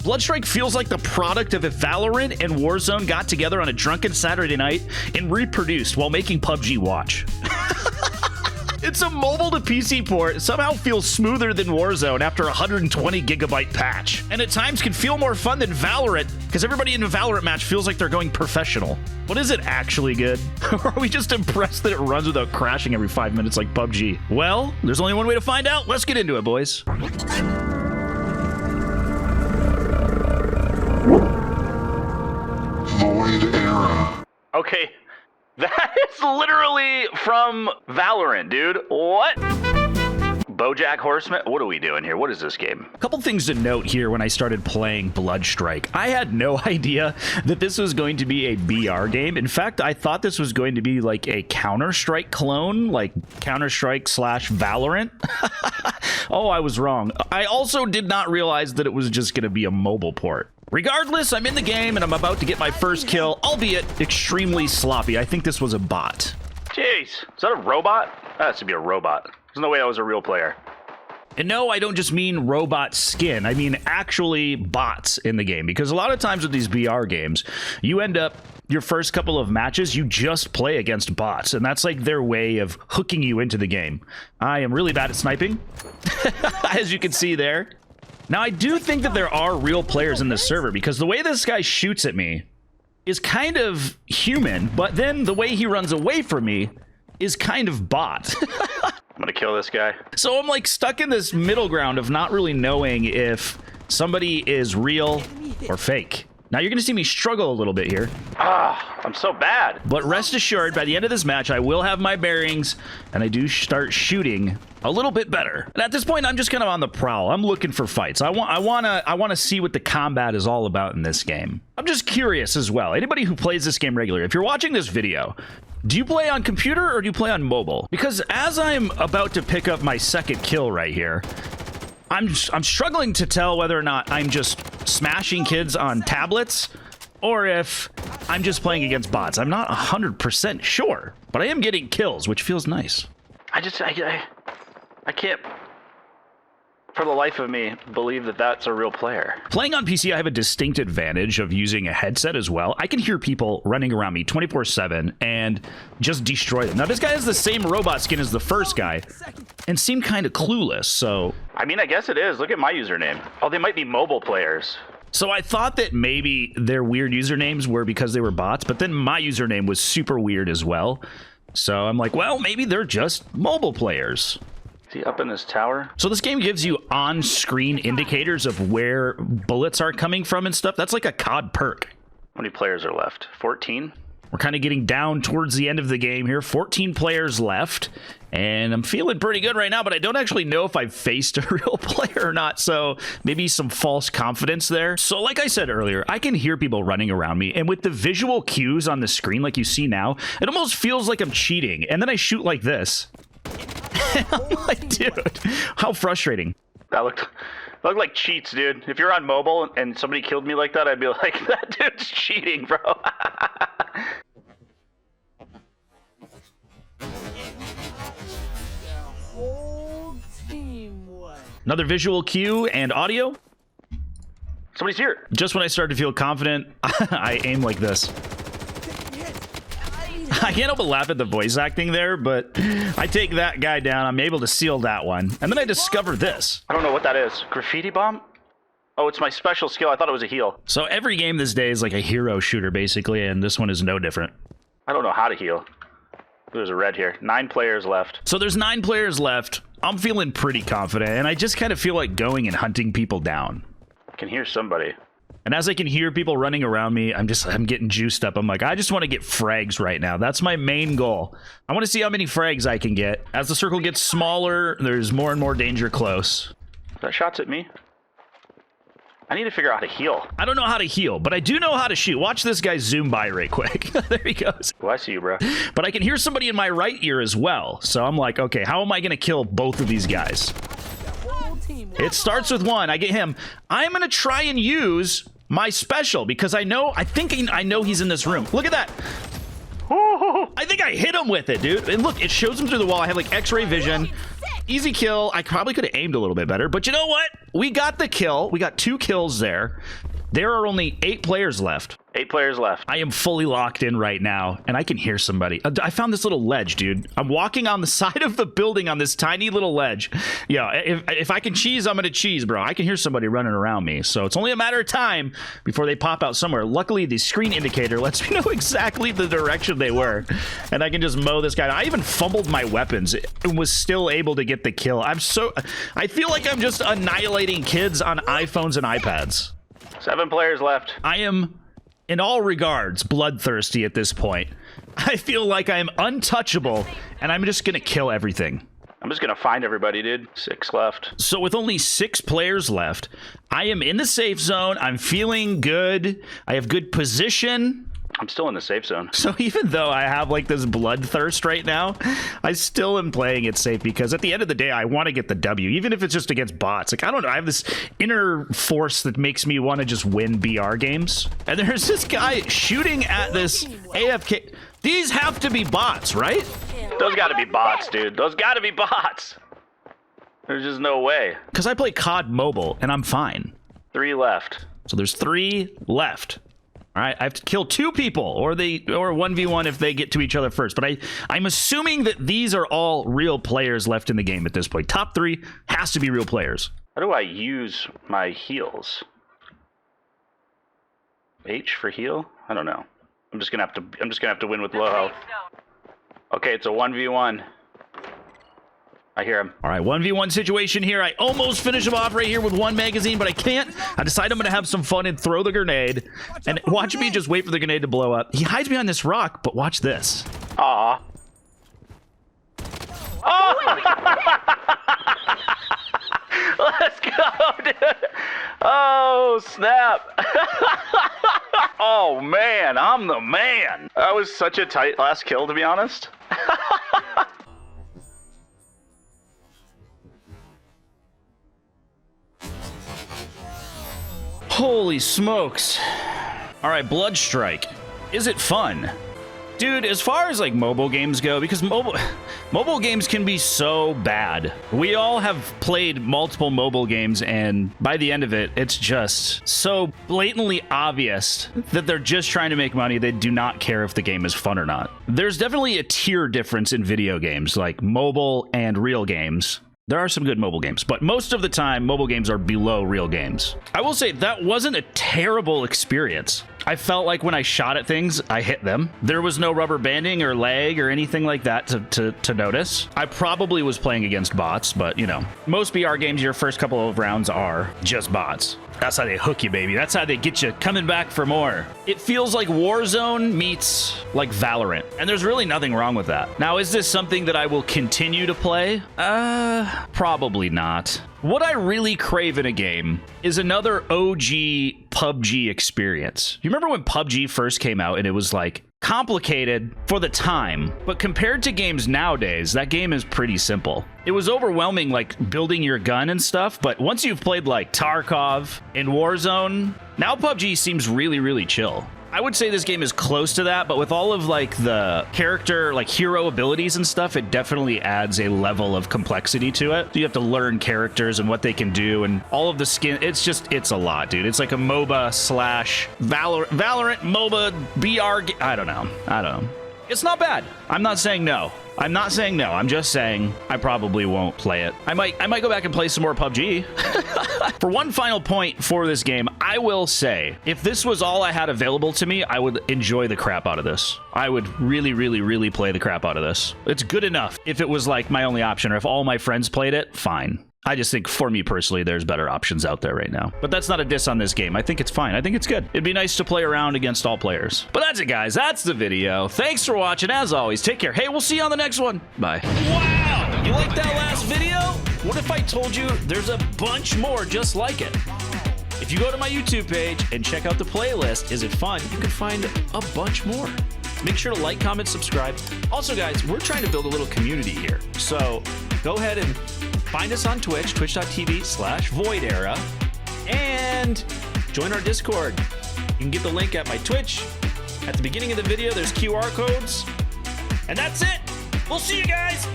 Bloodstrike feels like the product of if Valorant and Warzone got together on a drunken Saturday night and reproduced while making PUBG watch. It's a mobile to PC port, somehow feels smoother than Warzone after a 120 gigabyte patch. And at times can feel more fun than Valorant, because everybody in a Valorant match feels like they're going professional. But is it actually good? Or are we just impressed that it runs without crashing every 5 minutes like PUBG? Well, there's only one way to find out. Let's get into it, boys. Void era. Okay. That is literally from Valorant, dude. What? BoJack Horseman? What are we doing here? What is this game? A couple things to note here when I started playing Bloodstrike. I had no idea that this was going to be a BR game. In fact, I thought this was going to be like a Counter-Strike clone, like Counter-Strike / Valorant. Oh, I was wrong. I also did not realize that it was just going to be a mobile port. Regardless, I'm in the game and I'm about to get my first kill, albeit extremely sloppy. I think this was a bot. Jeez, is that a robot? That has to be a robot. There's no way that was a real player. And no, I don't just mean robot skin. I mean actually bots in the game. Because a lot of times with these BR games, you end up, your first couple of matches, you just play against bots. And that's like their way of hooking you into the game. I am really bad at sniping, as you can see there. Now, I do think that there are real players in this server because the way this guy shoots at me is kind of human, but then the way he runs away from me is kind of bot. I'm gonna kill this guy. So I'm like stuck in this middle ground of not really knowing if somebody is real or fake. Now you're gonna see me struggle a little bit here. Ah, I'm so bad. But rest assured, by the end of this match, I will have my bearings and I do start shooting a little bit better. And at this point, I'm just kind of on the prowl. I'm looking for fights. I want to see what the combat is all about in this game. I'm just curious as well. Anybody who plays this game regularly, if you're watching this video, do you play on computer or do you play on mobile? Because as I'm about to pick up my second kill right here, I'm struggling to tell whether or not I'm just smashing kids on tablets or if I'm just playing against bots. I'm not 100% sure, but I am getting kills, which feels nice. I can't, for the life of me, believe that that's a real player. Playing on PC, I have a distinct advantage of using a headset as well. I can hear people running around me 24/7 and just destroy them. Now, this guy has the same robot skin as the first guy and seemed kind of clueless, so... I mean, I guess it is. Look at my username. Oh, they might be mobile players. So I thought that maybe their weird usernames were because they were bots, but then my username was super weird as well. So I'm like, well, maybe they're just mobile players. Is he up in this tower? So this game gives you on-screen indicators of where bullets are coming from and stuff. That's like a COD perk. How many players are left? 14? We're kind of getting down towards the end of the game here. 14 players left. And I'm feeling pretty good right now, but I don't actually know if I've faced a real player or not. So maybe some false confidence there. So like I said earlier, I can hear people running around me. And with the visual cues on the screen like you see now, it almost feels like I'm cheating. And then I shoot like this. I'm like, dude, how frustrating. That looked like cheats, dude. If you're on mobile and somebody killed me like that, I'd be like, that dude's cheating, bro. Another visual cue and audio. Somebody's here. Just when I start to feel confident, I aim like this. I can't help but laugh at the voice acting there, but I take that guy down. I'm able to seal that one. And then I discover this. I don't know what that is. Graffiti bomb? Oh, it's my special skill. I thought it was a heal. So every game this day is like a hero shooter, basically, and this one is no different. I don't know how to heal. There's a red here. 9 players left. So there's 9 players left. I'm feeling pretty confident, and I just kind of feel like going and hunting people down. I can hear somebody. And as I can hear people running around me, I'm getting juiced up. I'm like, I just want to get frags right now. That's my main goal. I want to see how many frags I can get. As the circle gets smaller, there's more and more danger close. That shot's at me. I need to figure out how to heal. I don't know how to heal, but I do know how to shoot. Watch this guy zoom by right quick. There he goes. Oh, I see you, bro. But I can hear somebody in my right ear as well. So I'm like, okay, how am I going to kill both of these guys? It starts with one. I get him. I'm going to try and use my special because I know he's in this room. Look at that. I think I hit him with it, dude. And look, it shows him through the wall. I have like X-ray vision. Easy kill. I probably could have aimed a little bit better, but you know what? We got the kill. We got 2 kills there. There are only 8 players left. 8 players left. I am fully locked in right now, and I can hear somebody. I found this little ledge, dude. I'm walking on the side of the building on this tiny little ledge. Yeah, if I can cheese, I'm going to cheese, bro. I can hear somebody running around me, so it's only a matter of time before they pop out somewhere. Luckily, the screen indicator lets me know exactly the direction they were, and I can just mow this guy. I even fumbled my weapons and was still able to get the kill. I feel like I'm just annihilating kids on iPhones and iPads. 7 players left. I am, in all regards, bloodthirsty at this point. I feel like I am untouchable, and I'm just gonna kill everything. I'm just gonna find everybody, dude. 6 left. So with only 6 players left, I am in the safe zone. I'm feeling good. I have good position. I'm still in the safe zone. So even though I have like this bloodthirst right now, I still am playing it safe because at the end of the day, I want to get the W, even if it's just against bots. Like, I don't know. I have this inner force that makes me want to just win BR games. And there's this guy shooting at this AFK. These have to be bots, right? Those gotta be bots, dude. Those gotta be bots. There's just no way. Because I play COD Mobile and I'm fine. 3 left. So there's 3 left. All right, I have to kill 2 people, or 1v1 if they get to each other first. But I'm assuming that these are all real players left in the game at this point. Top 3 has to be real players. How do I use my heals? H for heal? I don't know. I'm just gonna have to win with low health. Okay, it's a 1v1. I hear him. All right, 1v1 situation here. I almost finish him off right here with 1 magazine, but I can't. I decide I'm going to have some fun and throw the grenade. And watch me just wait for the grenade to blow up. He hides behind this rock, but watch this. Aw. Oh! Let's go, dude. Oh, snap. Oh, man. I'm the man. That was such a tight last kill, to be honest. Holy smokes. All right, Bloodstrike. Is it fun? Dude, as far as like mobile games go, because mobile games can be so bad. We all have played multiple mobile games, and by the end of it, it's just so blatantly obvious that they're just trying to make money. They do not care if the game is fun or not. There's definitely a tier difference in video games, like mobile and real games. There are some good mobile games, but most of the time, mobile games are below real games. I will say that wasn't a terrible experience. I felt like when I shot at things, I hit them. There was no rubber banding or lag or anything like that to notice. I probably was playing against bots, but you know, most BR games, your first couple of rounds are just bots. That's how they hook you, baby. That's how they get you coming back for more. It feels like Warzone meets like Valorant, and there's really nothing wrong with that. Now, is this something that I will continue to play? Probably not. What I really crave in a game is another OG PUBG experience. You remember when PUBG first came out and it was like complicated for the time, but compared to games nowadays, that game is pretty simple. It was overwhelming, like building your gun and stuff, but once you've played like Tarkov and Warzone, now PUBG seems really, really chill. I would say this game is close to that, but with all of like the character, like hero abilities and stuff, it definitely adds a level of complexity to it. You have to learn characters and what they can do and all of the skin. It's a lot, dude. It's like a MOBA slash Valorant MOBA BR. I don't know. It's not bad. I'm not saying no. I'm just saying I probably won't play it. I might go back and play some more PUBG. For one final point for this game, I will say, if this was all I had available to me, I would enjoy the crap out of this. I would really, really, really play the crap out of this. It's good enough if it was like my only option, or if all my friends played it, fine. I just think for me personally, there's better options out there right now. But that's not a diss on this game. I think it's fine. I think it's good. It'd be nice to play around against all players. But that's it, guys. That's the video. Thanks for watching. As always, take care. Hey, we'll see you on the next one. Bye. Wow! You like that last video? What if I told you there's a bunch more just like it? If you go to my YouTube page and check out the playlist, Is It Fun?, you can find a bunch more. Make sure to like, comment, subscribe. Also, guys, we're trying to build a little community here. So go ahead and find us on Twitch, twitch.tv/voidera, and join our Discord. You can get the link at my Twitch. At the beginning of the video, there's QR codes. And that's it. We'll see you guys.